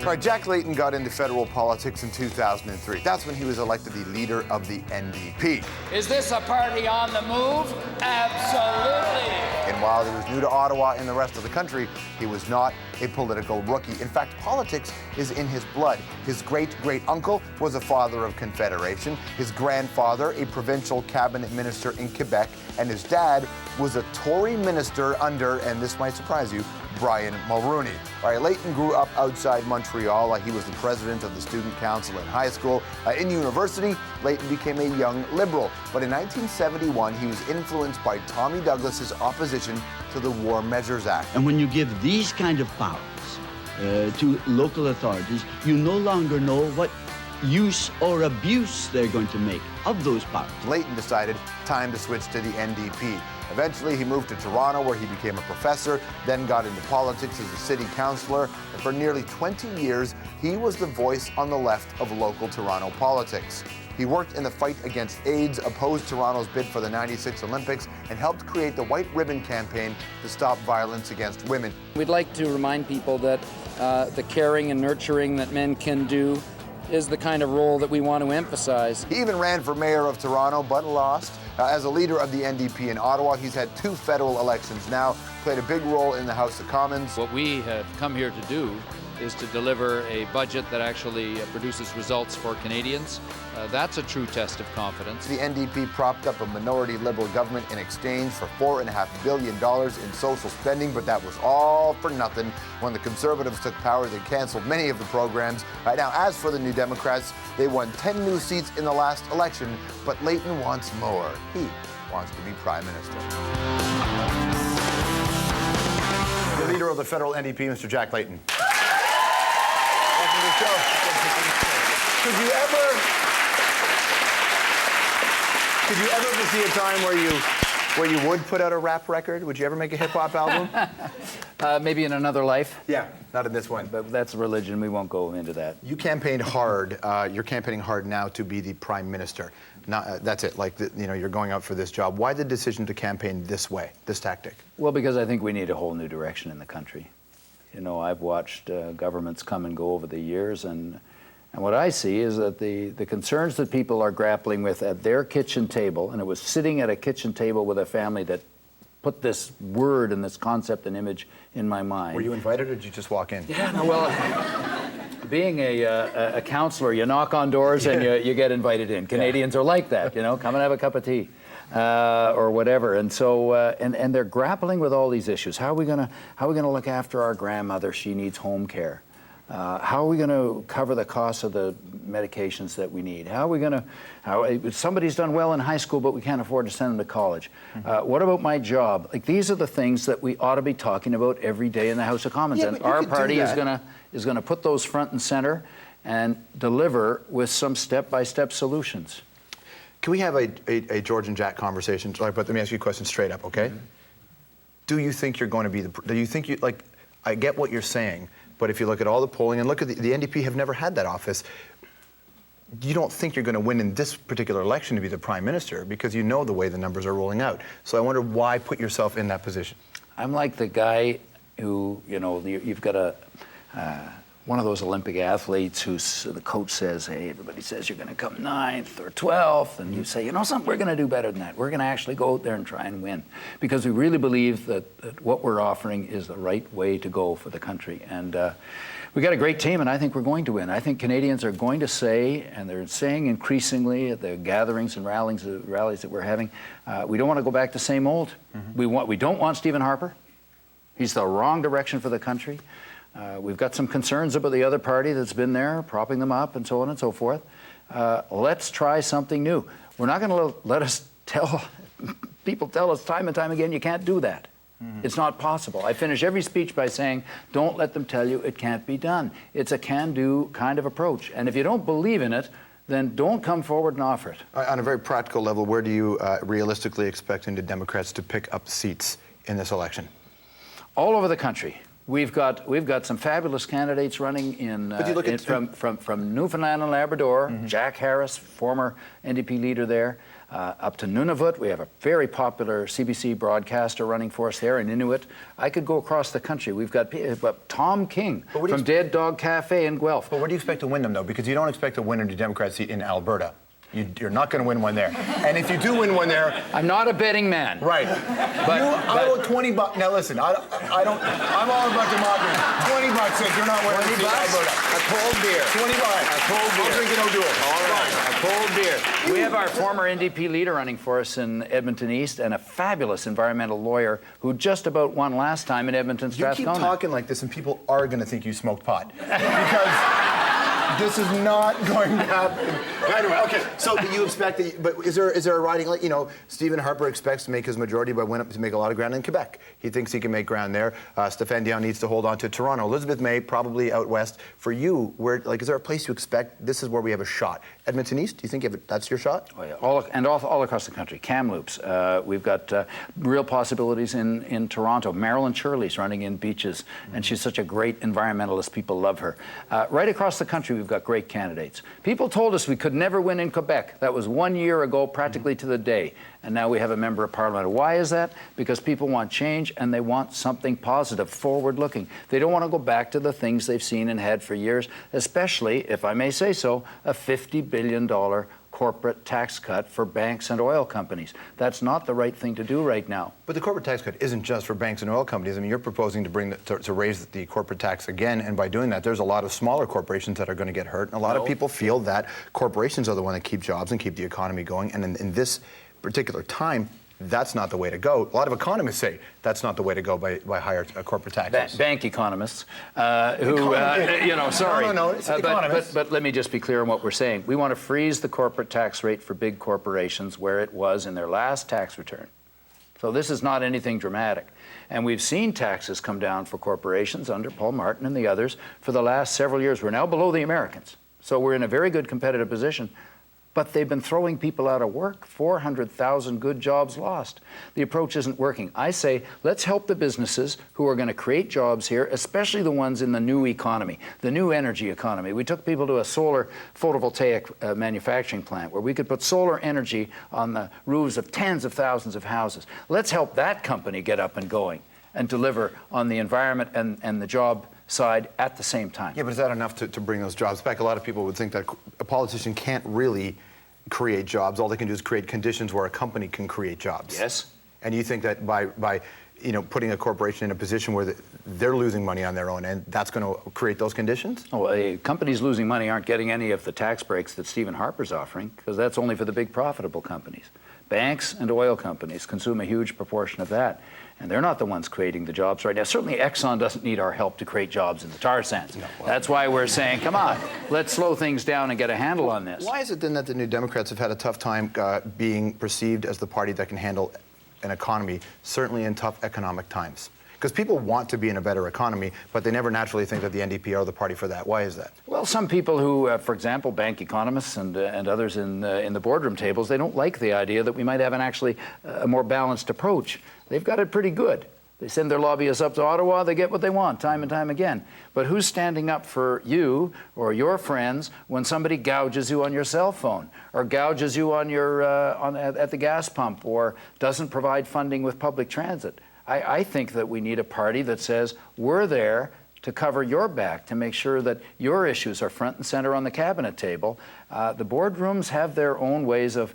All right, Jack Layton got into federal politics in 2003. That's when he was elected the leader of the NDP. Is this a party on the move? Absolutely. And while he was new to Ottawa and the rest of the country, he was not a political rookie. In fact, politics is in his blood. His great-great-uncle was a father of Confederation, his grandfather a provincial cabinet minister in Quebec, and his dad was a Tory minister under, and this might surprise you, Brian Mulroney. All right, Layton grew up outside Montreal. He was the president of the student council in high school. In university, Layton became a young liberal. But in 1971, he was influenced by Tommy Douglas's opposition to the War Measures Act. And when you give these kind of powers to local authorities, you no longer know what use or abuse they're going to make of those powers. Layton decided time to switch to the NDP. Eventually, he moved to Toronto, where he became a professor, then got into politics as a city councillor, and for nearly 20 years, he was the voice on the left of local Toronto politics. He worked in the fight against AIDS, opposed Toronto's bid for the '96 Olympics, and helped create the White Ribbon campaign to stop violence against women. We'd like to remind people that the caring and nurturing that men can do is the kind of role that we want to emphasize. He even ran for mayor of Toronto, but lost. As a leader of the NDP in Ottawa, he's had 2 federal elections now, played a big role in the House of Commons. What we have come here to do is to deliver a budget that actually produces results for Canadians. That's a true test of confidence. The NDP propped up a minority Liberal government in exchange for $4.5 billion in social spending, but that was all for nothing. When the Conservatives took power, they canceled many of the programs. Now, as for the New Democrats, they won 10 new seats in the last election, but Layton wants more. He wants to be Prime Minister. The leader of the federal NDP, Mr. Jack Layton. Welcome to the show. Could you ever see a time where you would put out a rap record? Would you ever make a hip-hop album? Maybe in another life. Yeah, not in this one. But that's religion. We won't go into that. You campaigned hard. You're campaigning hard now to be the Prime Minister. That's it. You're going out for this job. Why the decision to campaign this way, this tactic? Well, because I think we need a whole new direction in the country. You know, I've watched governments come and go over the years, and what I see is that the concerns that people are grappling with at their kitchen table, and it was sitting at a kitchen table with a family that put this word and this concept and image in my mind. Were you invited, or did you just walk in? Yeah, no, well, being a councillor, you knock on doors and you get invited in. Canadians are like that, you know, come and have a cup of tea. Or whatever, and so and they're grappling with all these issues. How are we gonna look after our grandmother? She needs home care. How are we going to cover the cost of the medications that we need? If somebody's done well in high school, but we can't afford to send them to college. What about my job? Like, these are the things that we ought to be talking about every day in the House of Commons, and our party is going to put those front and center and deliver with some step-by-step solutions. Can we have a George and Jack conversation? But let me ask you a question straight up, okay? Do you think you're going to be do you think I get what you're saying, but if you look at all the polling and look at the NDP have never had that office, you don't think you're going to win in this particular election to be the Prime Minister because you know the way the numbers are rolling out. So I wonder why put yourself in that position. I'm like the guy who, you know, you've got one of those Olympic athletes who's the coach says, hey, everybody says you're going to come 9th or 12th, and you say, you know something, we're going to do better than that. We're going to actually go out there and try and win, because we really believe that what we're offering is the right way to go for the country. And we got a great team, and I think we're going to win. I think Canadians are going to say, and they're saying increasingly at the gatherings and rallies that we're having, we don't want to go back to same old. We don't want Stephen Harper. He's the wrong direction for the country. We've got some concerns about the other party that's been there, propping them up and so on and so forth. Let's try something new. We're not going to let us people tell us time and time again, you can't do that. It's not possible. I finish every speech by saying, don't let them tell you it can't be done. It's a can-do kind of approach. And if you don't believe in it, then don't come forward and offer it. On a very practical level, where do you realistically expect the Democrats to pick up seats in this election? All over the country. We've got some fabulous candidates running in, But you look at from Newfoundland and Labrador. Jack Harris, former NDP leader there, up to Nunavut. We have a very popular CBC broadcaster running for us there in Inuit. I could go across the country. We've got Tom King from Dead Dog Cafe in Guelph. But where do you expect to win them, though? Because you don't expect to win a Democrat seat in Alberta. You're not going to win one there. And if you do win one there... I'm not a betting man. Right. I owe $20. Now, listen, I'm all about democracy. $20 says you're not winning a seat in Alberta. A cold beer. $20. A cold beer. I'll drink an O'Doul. All right. A cold beer. We have our former NDP leader running for us in Edmonton East and a fabulous environmental lawyer who just about won last time in Edmonton Strathcona. You keep talking like this and people are going to think you smoked pot. Because... this is not going to happen. Anyway, okay. So you expect that, but is there a riding, like, Stephen Harper expects to make his majority by went up to make a lot of ground in Quebec. He thinks he can make ground there. Stéphane Dion needs to hold on to Toronto. Elizabeth May probably out west. For you, is there a place you expect this is where we have a shot? Edmonton East, do you think that's your shot? Oh, yeah. All across the country. Kamloops. We've got real possibilities in Toronto. Marilyn Shirley's running in Beaches, and she's such a great environmentalist. People love her. Right across the country, we've got great candidates. People told us we could never win in Quebec. That was 1 year ago, practically to the day. And now we have a member of parliament. Why is that? Because people want change and they want something positive, forward-looking. They don't want to go back to the things they've seen and had for years, especially, if I may say so, a $50 billion corporate tax cut for banks and oil companies. That's not the right thing to do right now. But the corporate tax cut isn't just for banks and oil companies. I mean, you're proposing to raise the corporate tax again, and by doing that, there's a lot of smaller corporations that are going to get hurt. And a lot of people feel that corporations are the one that keep jobs and keep the economy going. And in this particular time, that's not the way to go. A lot of economists say that's not the way to go by higher corporate taxes. Bank economists, sorry. No, it's economists. But let me just be clear on what we're saying. We want to freeze the corporate tax rate for big corporations where it was in their last tax return. So this is not anything dramatic. And we've seen taxes come down for corporations under Paul Martin and the others for the last several years. We're now below the Americans. So we're in a very good competitive position. But they've been throwing people out of work, 400,000 good jobs lost. The approach isn't working. I say, let's help the businesses who are going to create jobs here, especially the ones in the new economy, the new energy economy. We took people to a solar photovoltaic manufacturing plant where we could put solar energy on the roofs of tens of thousands of houses. Let's help that company get up and going and deliver on the environment and the job side at the same time. Yeah, but is that enough to bring those jobs back? A lot of people would think that a politician can't really create jobs. All they can do is create conditions where a company can create jobs. Yes. And you think that by putting a corporation in a position where they're losing money on their own end, that's going to create those conditions? Oh, companies losing money aren't getting any of the tax breaks that Stephen Harper's offering, because that's only for the big profitable companies. Banks and oil companies consume a huge proportion of that. And they're not the ones creating the jobs right now. Certainly Exxon doesn't need our help to create jobs in the tar sands. No, well, that's why we're saying, come on, let's slow things down and get a handle on this. Why is it then that the New Democrats have had a tough time being perceived as the party that can handle an economy, certainly in tough economic times? Because people want to be in a better economy, but they never naturally think that the NDP are the party for that. Why is that? Well, some people who, for example, bank economists and others in the boardroom tables, they don't like the idea that we might have a more balanced approach. They've got it pretty good. They send their lobbyists up to Ottawa, they get what they want time and time again. But who's standing up for you or your friends when somebody gouges you on your cell phone or gouges you on your at the gas pump or doesn't provide funding with public transit? I think that we need a party that says we're there to cover your back, to make sure that your issues are front and center on the cabinet table. The boardrooms have their own ways of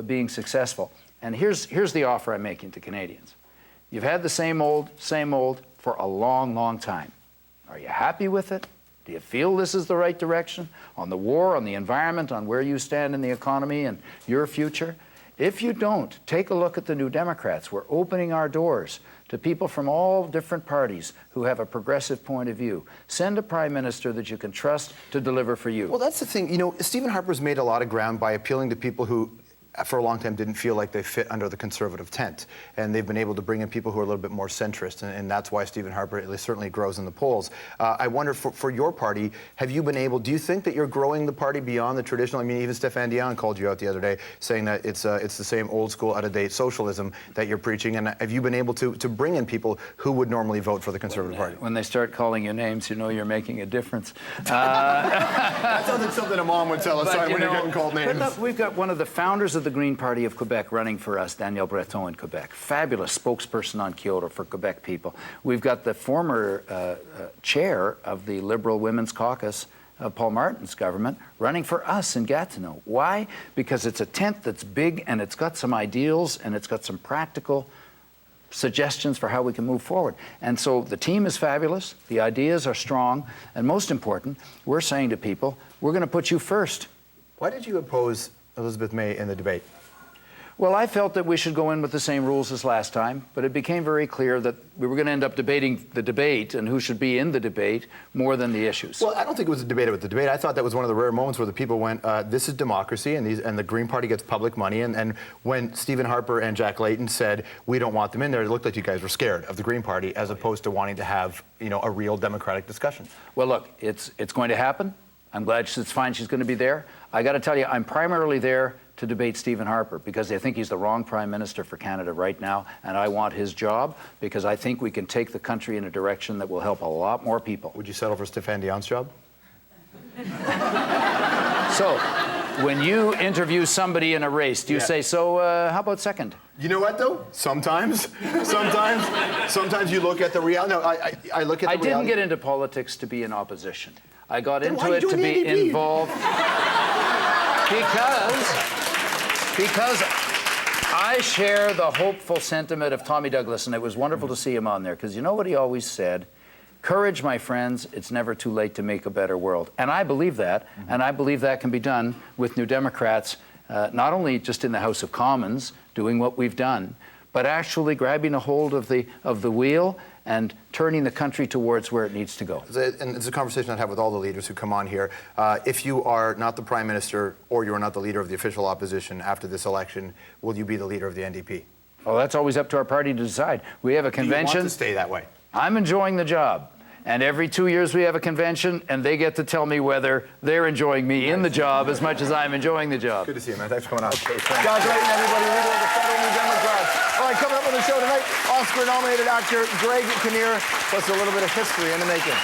being successful. And here's the offer I'm making to Canadians. You've had the same old for a long, long time. Are you happy with it? Do you feel this is the right direction on the war, on the environment, on where you stand in the economy and your future? If you don't, take a look at the New Democrats. We're opening our doors to people from all different parties who have a progressive point of view. Send a prime minister that you can trust to deliver for you. Well, that's the thing. Stephen Harper's made a lot of ground by appealing to people who for a long time didn't feel like they fit under the Conservative tent. And they've been able to bring in people who are a little bit more centrist, and that's why Stephen Harper certainly grows in the polls. I wonder, for your party, have you been able, do you think that you're growing the party beyond the traditional? I mean, even Stéphane Dion called you out the other day saying that it's the same old school, out-of-date socialism that you're preaching. And have you been able to bring in people who would normally vote for the Conservative Party? When they start calling you names, you know you're making a difference. That sounds like something a mom would tell us when you're getting called names. But look, we've got one of the founders of the Green Party of Quebec running for us, Danielle Breton in Quebec. Fabulous spokesperson on Kyoto for Quebec people. We've got the former chair of the Liberal Women's Caucus of Paul Martin's government running for us in Gatineau. Why? Because it's a tent that's big and it's got some ideals and it's got some practical suggestions for how we can move forward. And so the team is fabulous, the ideas are strong, and most important, we're saying to people, we're going to put you first. Why did you oppose Elizabeth May in the debate? Well, I felt that we should go in with the same rules as last time, but it became very clear that we were going to end up debating the debate and who should be in the debate more than the issues. Well, I don't think it was a debate about the debate. I thought that was one of the rare moments where the people went, this is democracy, and the Green Party gets public money. And when Stephen Harper and Jack Layton said, we don't want them in there, it looked like you guys were scared of the Green Party as opposed to wanting to have, a real democratic discussion. Well, look, it's going to happen. I'm glad it's fine she's going to be there. I got to tell you, I'm primarily there to debate Stephen Harper because I think he's the wrong Prime Minister for Canada right now, and I want his job because I think we can take the country in a direction that will help a lot more people. Would you settle for Stéphane Dion's job? So, when you interview somebody in a race, do you say, so how about second? You know what, though? Sometimes you look at the reality. No, I look at the reality. I didn't get into politics to be in opposition. I got Then into why it you to join the be NDP? involved because I share the hopeful sentiment of Tommy Douglas, and it was wonderful to see him on there, because you know what he always said? Courage, my friends, it's never too late to make a better world. And I believe that, and I believe that can be done with New Democrats, not only just in the House of Commons, doing what we've done, but actually grabbing a hold of the wheel and turning the country towards where it needs to go. And it's a conversation I have with all the leaders who come on here. If you are not the Prime Minister or you are not the leader of the official opposition after this election, will you be the leader of the NDP? Well, that's always up to our party to decide. We have a convention. Do you want to stay that way? I'm enjoying the job. And every 2 years we have a convention, and they get to tell me whether they're enjoying me in the job as much as I'm enjoying the job. Good to see you, man. Thanks for coming on. Okay, thanks. Jack Layton, everybody, leader of the Federal New Democrats. All right, coming up on the show tonight, Oscar-nominated actor Greg Kinnear, plus a little bit of history in the making.